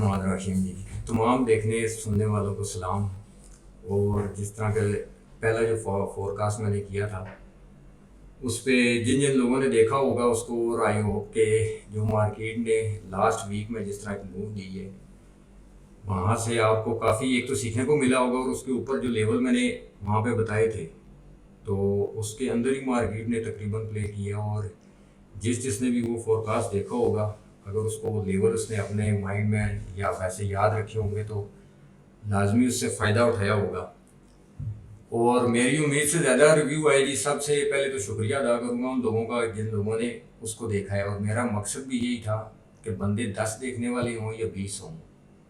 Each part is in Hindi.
बिस्मिल्लाहिर्रहमानिर्रहीम जी। तमाम देखने सुनने वालों को सलाम। और जिस तरह के पहला जो फोरकास्ट मैंने किया था उस पर जिन जिन लोगों ने देखा होगा उसको, और आई होप के जो मार्केट ने लास्ट वीक में जिस तरह की मूव दी है वहाँ से आपको काफ़ी एक तो सीखने को मिला होगा, और उसके ऊपर जो लेवल मैंने वहाँ पे बताए थे तो उसके अंदर ही मार्केट ने तकरीबन प्ले किया। और जिसने भी वो फोरकास्ट देखा होगा, अगर उसको वो लेवल उसने अपने माइंड में या वैसे याद रखे होंगे तो लाजमी उससे फ़ायदा उठाया होगा। और मेरी उम्मीद से ज़्यादा रिव्यू आएगी। सबसे पहले तो शुक्रिया अदा करूँगा उन लोगों का जिन लोगों ने उसको देखा है, और मेरा मकसद भी यही था कि बंदे 10 देखने वाले हों या 20 हों,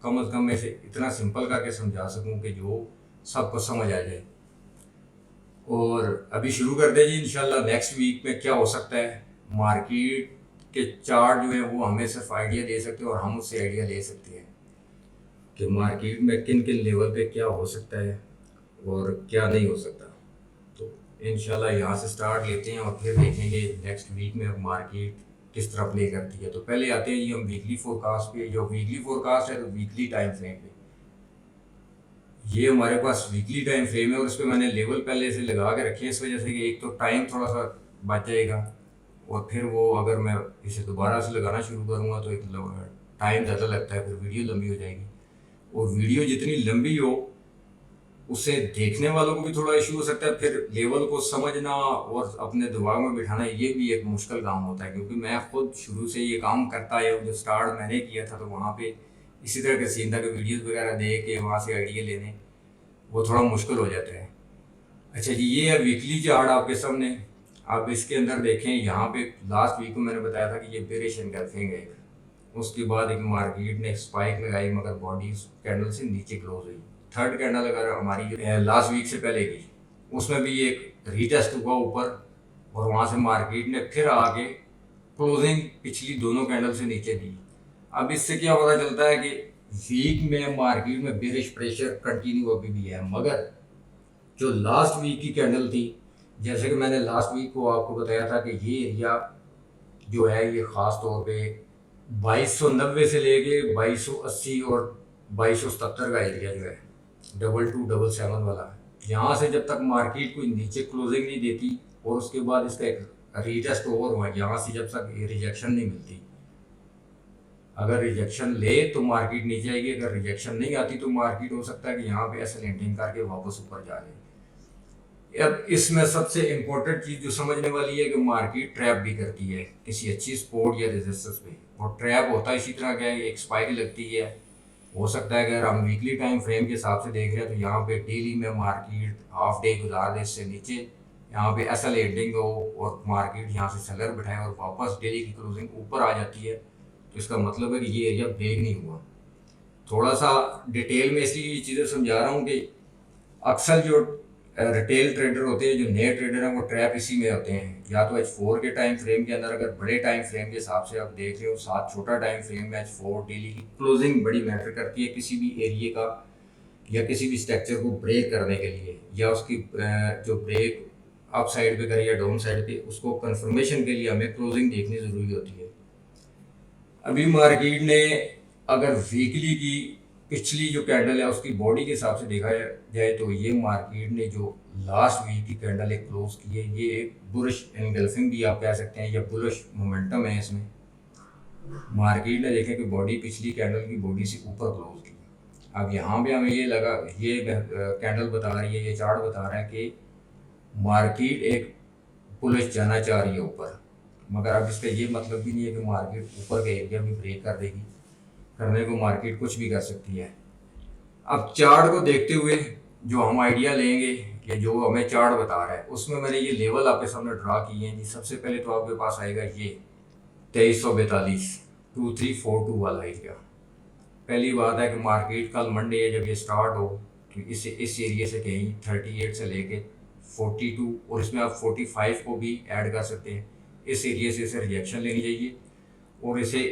कम अज़ कम मैं इसे इतना सिंपल करके समझा सकूँ कि जो सबको समझ आ जाए। और अभी शुरू कर दें जी इंशाल्लाह। नेक्स्ट वीक में क्या हो सकता है, मार्केट के चार्ट जो है वो हमें सिर्फ आइडिया दे सकते हैं और हम उससे आइडिया ले सकते हैं कि मार्केट में किन किन लेवल पे क्या हो सकता है और क्या नहीं हो सकता। तो इंशाल्लाह यहाँ से स्टार्ट लेते हैं और फिर देखेंगे नेक्स्ट वीक में मार्केट किस तरह प्ले करती है। तो पहले आते हैं जी हम वीकली फोरकास्ट पे। जो वीकली फोरकास्ट है तो वीकली टाइम फ्रेम पे, ये हमारे पास वीकली टाइम फ्रेम है और उस पर मैंने लेवल पहले से लगा के रखे हैं, इस वजह से कि एक तो टाइम थोड़ा सा बच जाएगा, और फिर वो अगर मैं इसे दोबारा से लगाना शुरू करूँगा तो एक टाइम ज़्यादा लगता है, फिर वीडियो लंबी हो जाएगी। और वीडियो जितनी लंबी हो उससे देखने वालों को भी थोड़ा इशू हो सकता है, फिर लेवल को समझना और अपने दिमाग में बिठाना ये भी एक मुश्किल काम होता है, क्योंकि मैं खुद शुरू से ये काम करता है। जो स्टार्ट मैंने किया था तो वहाँ पे इसी तरह के सीन था कि वीडियोस वगैरह देख के वहाँ से आइडिया लेने वो थोड़ा मुश्किल हो जाता है। अच्छा जी, ये है वीकली चार्ट आपके सामने। आप इसके अंदर देखें, यहाँ पे लास्ट वीक को मैंने बताया था कि ये बेरिश एनगल्फिंग है। उसके बाद एक मार्केट ने स्पाइक लगाई मगर बॉडी कैंडल से नीचे क्लोज हुई। थर्ड कैंडल अगर हमारी लास्ट वीक से पहले की, उसमें भी एक रीटेस्ट हुआ ऊपर, और वहाँ से मार्केट ने फिर आके क्लोजिंग पिछली दोनों कैंडल से नीचे दी। अब इससे क्या पता चलता है कि वीक में मार्केट में बेरिश प्रेशर कंटिन्यू अभी भी है, मगर जो लास्ट वीक की कैंडल थी, जैसे कि मैंने लास्ट वीक को आपको बताया था कि ये एरिया जो है ये ख़ास तौर पे 2290 से लेके 2280 और 2277 का एरिया जो है 2277 वाला, यहाँ से जब तक मार्केट कोई नीचे क्लोजिंग नहीं देती और उसके बाद इसका एक रीटेस्ट ओवर हुआ, यहाँ से जब तक रिजेक्शन नहीं मिलती, अगर रिजेक्शन ले तो मार्केट नीचे आएगी, अगर रिजेक्शन नहीं आती तो मार्केट हो सकता है कि यहाँ पे ऐसे लैंडिंग करके वापस ऊपर जा जाए। अब इसमें सबसे इम्पोर्टेंट चीज़ जो समझने वाली है कि मार्केट ट्रैप भी करती है किसी अच्छी सपोर्ट या रेजिस्टेंस पे, और ट्रैप होता है इसी तरह का एक स्पाइक लगती है। हो सकता है अगर हम वीकली टाइम फ्रेम के हिसाब से देख रहे हैं तो यहाँ पे डेली में मार्केट हाफ डे गुजार दे, इससे नीचे यहाँ पे ऐसा लैंडिंग हो और मार्केट यहाँ से सेलर बिठाए और वापस डेली की क्लोजिंग ऊपर आ जाती है, तो इसका मतलब है कि ये एरिया ब्रेक नहीं हुआ। थोड़ा सा डिटेल में इसलिए ये चीज़ें समझा रहा हूँ कि अक्सर जो रिटेल ट्रेडर होते हैं, जो नए ट्रेडर हैं, वो ट्रैप इसी में होते हैं। या तो H4 के टाइम फ्रेम के अंदर, अगर बड़े टाइम फ्रेम के हिसाब से आप देख रहे हो, साथ छोटा टाइम फ्रेम में H4 डेली की क्लोजिंग बड़ी मैटर करती है किसी भी एरिया का या किसी भी स्ट्रक्चर को ब्रेक करने के लिए, या उसकी जो ब्रेक अप साइड पे करे या डाउन साइड पे, उसको कंफर्मेशन के लिए हमें क्लोजिंग देखनी ज़रूरी होती है। अभी मार्केट ने अगर वीकली की पिछली जो कैंडल है उसकी बॉडी के हिसाब से देखा जाए तो ये मार्केट ने जो लास्ट वीक की कैंडल एक क्लोज की है, ये एक बुलिश एनगल्फिंग भी आप कह सकते हैं या बुलिश मोमेंटम है इसमें। मार्केट ने देखे कि बॉडी पिछली कैंडल की बॉडी से ऊपर क्लोज की। अब यहाँ पे हमें ये लगा, ये कैंडल बता रही है, ये चार्ट बता रहा है कि मार्केट एक बुलिश जाना चाह रही है ऊपर, मगर अब इसका ये मतलब भी नहीं है कि मार्केट ऊपर का एरिया भी ब्रेक कर देगी। करने को मार्केट कुछ भी कर सकती है। अब चार्ट को देखते हुए जो हम आइडिया लेंगे या जो हमें चार्ट बता रहा है उसमें मैंने ये लेवल आपके सामने ड्रा किए हैं जी। सबसे पहले तो आपके पास आएगा ये 2342 2342 वाला एरिया। पहली बात है कि मार्केट कल मंडे है, जब ये स्टार्ट हो तो इस एरिया से कहीं 38 से लेके 42 और इसमें आप 45 को भी ऐड कर सकते हैं। इस एरिया से इसे रिजेक्शन लेनी चाहिए और इसे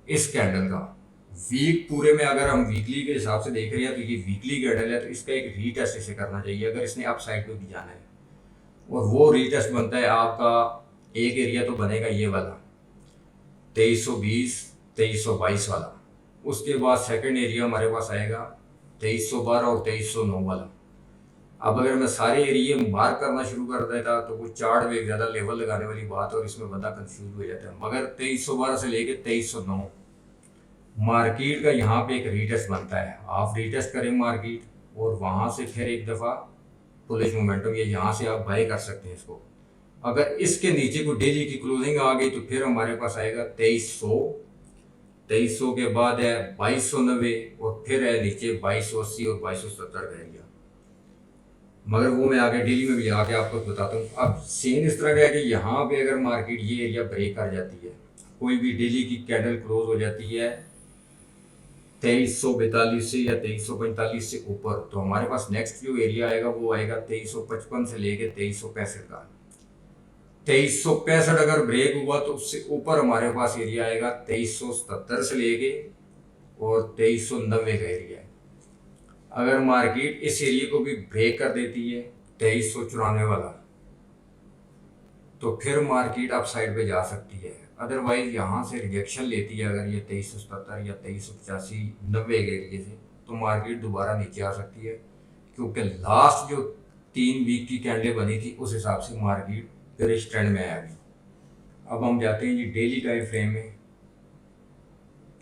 इस कैंडल का वीक पूरे में, अगर हम वीकली के हिसाब से देख रहे हैं तो ये वीकली कैंडल है, तो इसका एक रीटेस्ट इसे करना चाहिए अगर इसने अप साइड पे भी जाना है। और वो रीटेस्ट बनता है आपका, एक एरिया तो बनेगा ये वाला 2320 2322 वाला, उसके बाद सेकंड एरिया हमारे पास आएगा 2312 और 2309 वाला। अब अगर मैं सारे एरिया मार्क करना शुरू कर देता तो वो चार्ट में एक ज़्यादा लेवल लगाने वाली बात और इसमें बंदा कंफ्यूज हो जाता है। मगर 2312 से लेके 2309 मार्केट का यहाँ पे एक रीटेस्ट बनता है। आप रीटेस्ट करें मार्केट और वहाँ से फिर एक दफ़ा बुलिश मोमेंटम, ये यहाँ से आप बाय कर सकते हैं इसको। अगर इसके नीचे को डेली की क्लोजिंग आ गई तो फिर हमारे पास आएगा 2300, 2300 के बाद है 2290 और फिर है नीचे 2280 और 2270 का एरिया। मगर वो मैं आगे डेली में भी आके आपको बताता हूँ। अब सीन इस तरह का है कि यहाँ पे अगर मार्केट ये एरिया ब्रेक कर जाती है, कोई भी डेली की कैंडल क्लोज हो जाती है 2342 से या 2345 से ऊपर, तो हमारे पास नेक्स्ट जो एरिया आएगा वो आएगा 2355 से लेके 2365 का। 2365 अगर ब्रेक हुआ तो उससे ऊपर हमारे पास एरिया आएगा 2377 से लेके और 2390 का एरिया है। अगर मार्केट इस एरिया को भी ब्रेक कर देती है 2394 वाला, तो फिर मार्केट अप साइड पे जा सकती है। अदरवाइज यहाँ से रिजेक्शन लेती है अगर ये 2377 या 2385 90 के एरिए से, तो मार्केट दोबारा नीचे आ सकती है, क्योंकि लास्ट जो 3 वीक की कैंडल बनी थी उस हिसाब से मार्केट फिर इस ट्रेंड में आया। अब हम जाते हैं जी डेली टाइम फ्रेम में।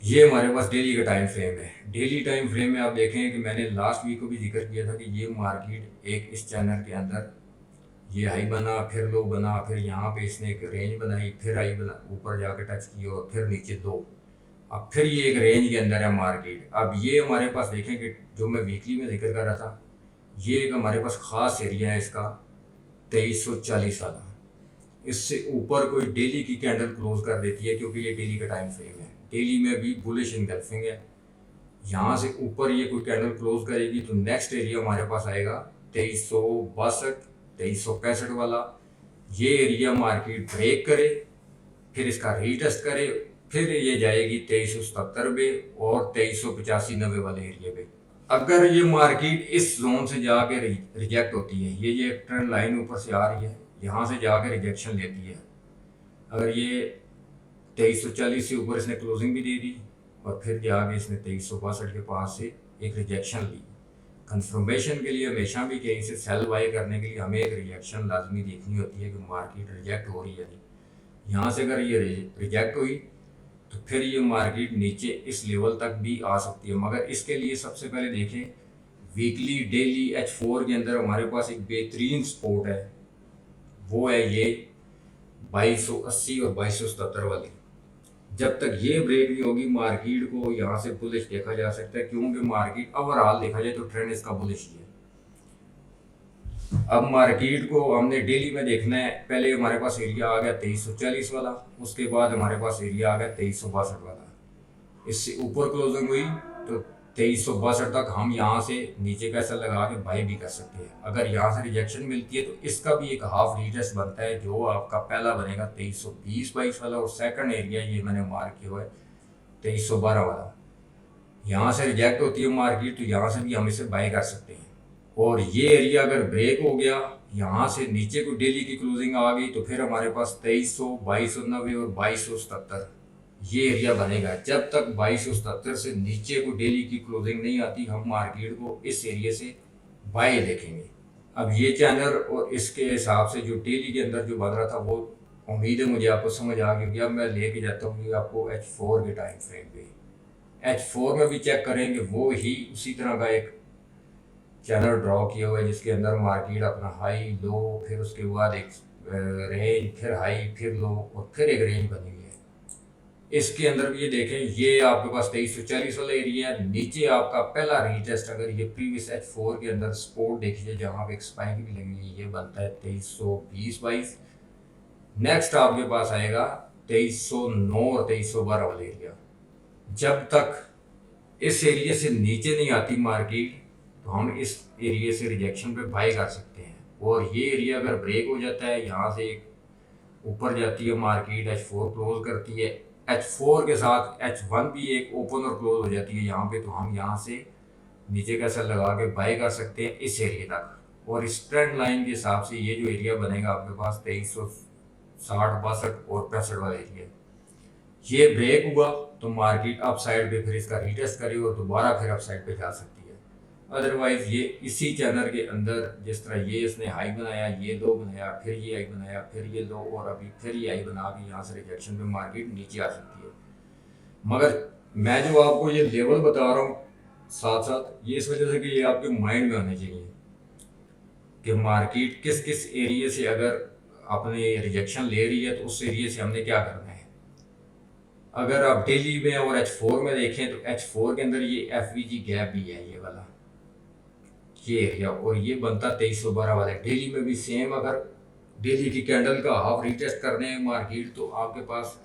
ये हमारे पास डेली का टाइम फ्रेम है। डेली टाइम फ्रेम में आप देखें कि मैंने लास्ट वीक को भी जिक्र किया था कि ये मार्केट एक इस चैनल के अंदर ये हाई बना, फिर लो बना, फिर यहाँ पे इसने एक रेंज बनाई, फिर हाई बना, ऊपर जाके टच किया और फिर नीचे दो, अब फिर ये एक रेंज के अंदर है मार्केट। अब ये हमारे पास देखें कि जो मैं वीकली में जिक्र कर रहा था, ये एक हमारे पास ख़ास एरिया है इसका 2340 वाला। इससे ऊपर कोई डेली की कैंडल क्लोज कर देती है, क्योंकि ये डेली का टाइम फ्रेम है, डेली में भी बुलिश इनगल्फिंग है। यहाँ से ऊपर ये कोई कैंडल क्लोज करेगी तो नेक्स्ट एरिया हमारे पास आएगा 2362, 2365 वाला। ये एरिया मार्केट ब्रेक करे, फिर इसका रीटेस्ट करे, फिर ये जाएगी 2377 पे और 2385 90 वाले एरिया पे। अगर ये मार्केट इस जोन से जाके रिजेक्ट होती है, ये एक ट्रेंड लाइन ऊपर से आ रही है, यहाँ से जाके रिजेक्शन लेती है, अगर ये 2340 से ऊपर इसने क्लोजिंग भी दे दी और फिर जाके इसने 2362 के पास से एक रिजेक्शन ली, कंफर्मेशन के लिए हमेशा भी कहीं से सेल बाय करने के लिए हमें एक रिजेक्शन लाजमी देखनी होती है कि मार्केट रिजेक्ट हो रही है। यहाँ से अगर ये रिजेक्ट हुई तो फिर ये मार्केट नीचे इस लेवल तक भी आ सकती है। मगर इसके लिए सबसे पहले देखें वीकली डेली H4 के अंदर हमारे पास एक बेहतरीन सपोर्ट है, वो है ये 2280 और 2277 वाली। जब तक ये ब्रेक नहीं होगी मार्केट को यहाँ से बुलिश देखा जा सकता है, क्योंकि मार्केट ओवरऑल देखा जाए तो ट्रेंड इसका बुलिश ही है। अब मार्केट को हमने डेली में देखना है। पहले हमारे पास एरिया आ गया 2340 वाला, उसके बाद हमारे पास एरिया आ गया 2362 वाला। इससे ऊपर क्लोजिंग हुई तो 2362 तक हम यहाँ से नीचे का ऐसा लगा के बाय भी कर सकते हैं। अगर यहाँ से रिजेक्शन मिलती है तो इसका भी एक हाफ रीटेस्ट बनता है, जो आपका पहला बनेगा 2320-22 वाला, और सेकंड एरिया ये मैंने मार्क किया हुआ है 2312 वाला। यहाँ से रिजेक्ट होती है मार्केट तो यहाँ से भी हम इसे बाय कर सकते हैं। और ये एरिया अगर ब्रेक हो गया, यहाँ से नीचे को डेली की क्लोजिंग आ गई, तो फिर हमारे पास 2300, 2290 और 2277 ये एरिया बनेगा। जब तक 2277 से नीचे को डेली की क्लोजिंग नहीं आती, हम मार्केट को इस एरिया से बाय देखेंगे। अब ये चैनल और इसके हिसाब से जो डेली के अंदर जो बन रहा था, वो उम्मीद है मुझे आपको समझ आ गई। अब मैं लेके जाता हूँ आपको H4 के टाइम फ्रेम पे। H4 में भी चेक करेंगे, वो ही उसी तरह का एक चैनल ड्रॉ किया हुआ है, जिसके अंदर मार्केट अपना हाई लो, फिर उसके बाद एक रेंज, फिर हाई, फिर लो और फिर एक रेंज बनी हुई है। इसके अंदर भी ये देखें, ये आपके पास 2340 वाला एरिया है। नीचे आपका पहला रीटेस्ट, अगर ये प्रीवियस H4 के अंदर सपोर्ट देखिए जहाँ पे एक स्पाइक भी लगी हुई है, ये बनता है 2320-22। नेक्स्ट आपके पास आएगा 2309 और 2312 वाला एरिया। जब तक इस एरिया से नीचे नहीं आती मार्केट, तो हम इस एरिया से रिजेक्शन पे बाय कर सकते हैं। और ये एरिया अगर ब्रेक हो जाता है, यहाँ से एक ऊपर जाती है मार्केट, H4 क्लोज करती है, H4 के साथ H1 भी एक ओपन और क्लोज हो जाती है यहाँ पे, तो हम यहाँ से नीचे का सेल लगा के बाय कर सकते हैं इस एरिया तक। और इस ट्रेंड लाइन के हिसाब से ये जो एरिया बनेगा आपके पास 2360, 62 और 65 वाला एरिया, ये ब्रेक हुआ तो मार्केट अप साइड पे फिर इसका रीटेस्ट करे और दोबारा फिर अप साइड पे जा सकती है। अदरवाइज ये इसी चैनल के अंदर जिस तरह ये इसने हाई बनाया, ये लो बनाया, फिर ये हाई बनाया, फिर ये लो और अभी फिर ये हाई बना के यहाँ से रिजेक्शन पे मार्केट नीचे आ सकती है। मगर मैं जो आपको ये लेवल बता रहा हूँ साथ साथ ये इस वजह से कि ये आपके माइंड में होने चाहिए कि मार्केट किस किस एरिया से अगर अपने रिजेक्शन ले रही है तो उस एरिया से हमने क्या करना है। अगर आप डेली में और H4 में देखें तो H4 के अंदर ये FVG गैप भी है, ये वाला ये एरिया, और ये बनता 2312 वाला है। डेली में भी सेम, अगर डेली की कैंडल का हाफ रीटेस्ट करने हैं मार्केट तो आपके पास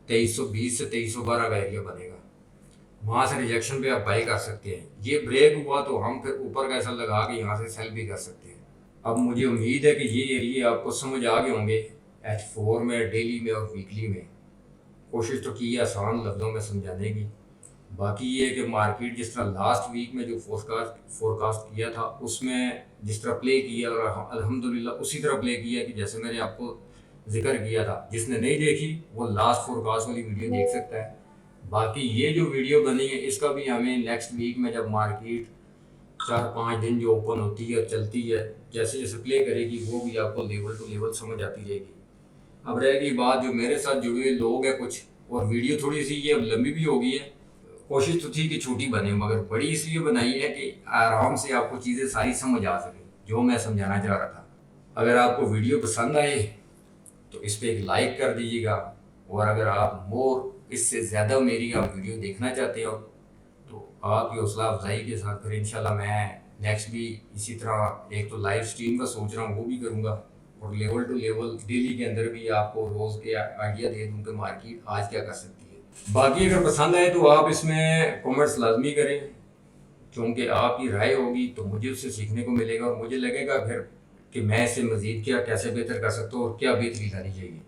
2320 से 2312 का एरिया बनेगा, वहाँ से रिजेक्शन पे आप बाई कर सकते हैं। ये ब्रेक हुआ तो हम फिर ऊपर का ऐसा लगा के यहाँ से सेल भी कर सकते हैं। अब मुझे उम्मीद है कि ये एरिया आपको समझ आ गए होंगे H4 में, डेली में और वीकली में। कोशिश तो की है आसान लफ्ज़ों में समझाने की। बाकी ये है कि मार्केट जिस तरह लास्ट वीक में जो फोरकास्ट किया था उसमें जिस तरह प्ले किया और अल्हम्दुलिल्लाह उसी तरह प्ले किया कि जैसे मैंने आपको जिक्र किया था। जिसने नहीं देखी वो लास्ट फोरकास्ट वाली वीडियो देख सकता है। बाकी ये जो वीडियो बनी है इसका भी हमें नेक्स्ट वीक में जब मार्केट 4-5 दिन जो ओपन होती है चलती है, जैसे जैसे प्ले करेगी वो भी आपको लेवल टू लेवल समझ आती रहेगी। अब रहेगी बात जो मेरे साथ जुड़े हुए लोग हैं कुछ, और वीडियो थोड़ी सी ये अब लंबी भी हो गई है। कोशिश तो थी कि छोटी बने मगर बड़ी इसलिए बनाई है कि आराम से आपको चीज़ें सारी समझ आ सके जो मैं समझाना चाह रहा था। अगर आपको वीडियो पसंद आए तो इस पर एक लाइक कर दीजिएगा, और अगर आप मोर इससे ज़्यादा मेरी आप वीडियो देखना चाहते हो तो आपकी हौसला अफजाई के साथ फिर इंशाल्लाह मैं नेक्स्ट भी इसी तरह एक तो लाइव स्ट्रीम का सोच रहा हूँ वो भी करूँगा, और लेवल टू लेवल डेली के अंदर भी आपको रोज़ के आइडिया दे दूँ कि मार्केट आज क्या कर सकती है। बाकी अगर पसंद आए तो आप इसमें कमेंट्स लाजमी करें, क्योंकि आपकी राय होगी तो मुझे उससे सीखने को मिलेगा और मुझे लगेगा फिर कि मैं इससे मज़ीद क्या कैसे बेहतर कर सकता हूँ और क्या बेहतरी लानी चाहिए।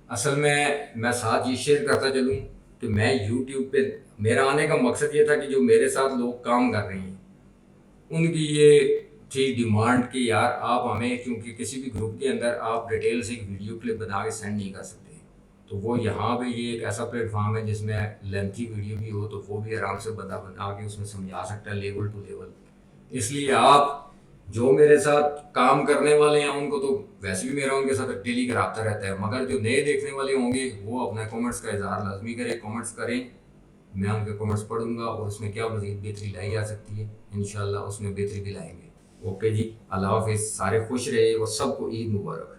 असल में मैं साथ ये शेयर करता चलूँ कि मैं YouTube पे मेरा आने का मकसद ये था कि जो मेरे साथ लोग काम कर रहे हैं उनकी ये थी डिमांड कि यार आप हमें, क्योंकि किसी भी ग्रुप के अंदर आप डिटेल से एक वीडियो क्लिप बना के सेंड नहीं कर सकते, तो वो यहाँ पे ये एक ऐसा प्लेटफॉर्म है जिसमें लेंथी वीडियो भी हो तो वो भी आराम से बंदा बना के उसमें समझा सकता है लेवल टू लेवल। इसलिए आप जो मेरे साथ काम करने वाले हैं उनको तो वैसे भी मेरा उनके साथ डेली का रब्ता रहता है, मगर जो नए देखने वाले होंगे वो अपने कमेंट्स का इजहार लाजमी करें, कमेंट्स करें, मैं उनके कमेंट्स पढ़ूंगा और उसमें क्या मज़ीद बेहतरी लाई जा सकती है इंशाल्लाह उसमें बेहतरी भी लाएंगे। ओके जी, अल्लाह हाफिज़, सारे खुश रहे और सबको ईद मुबारक।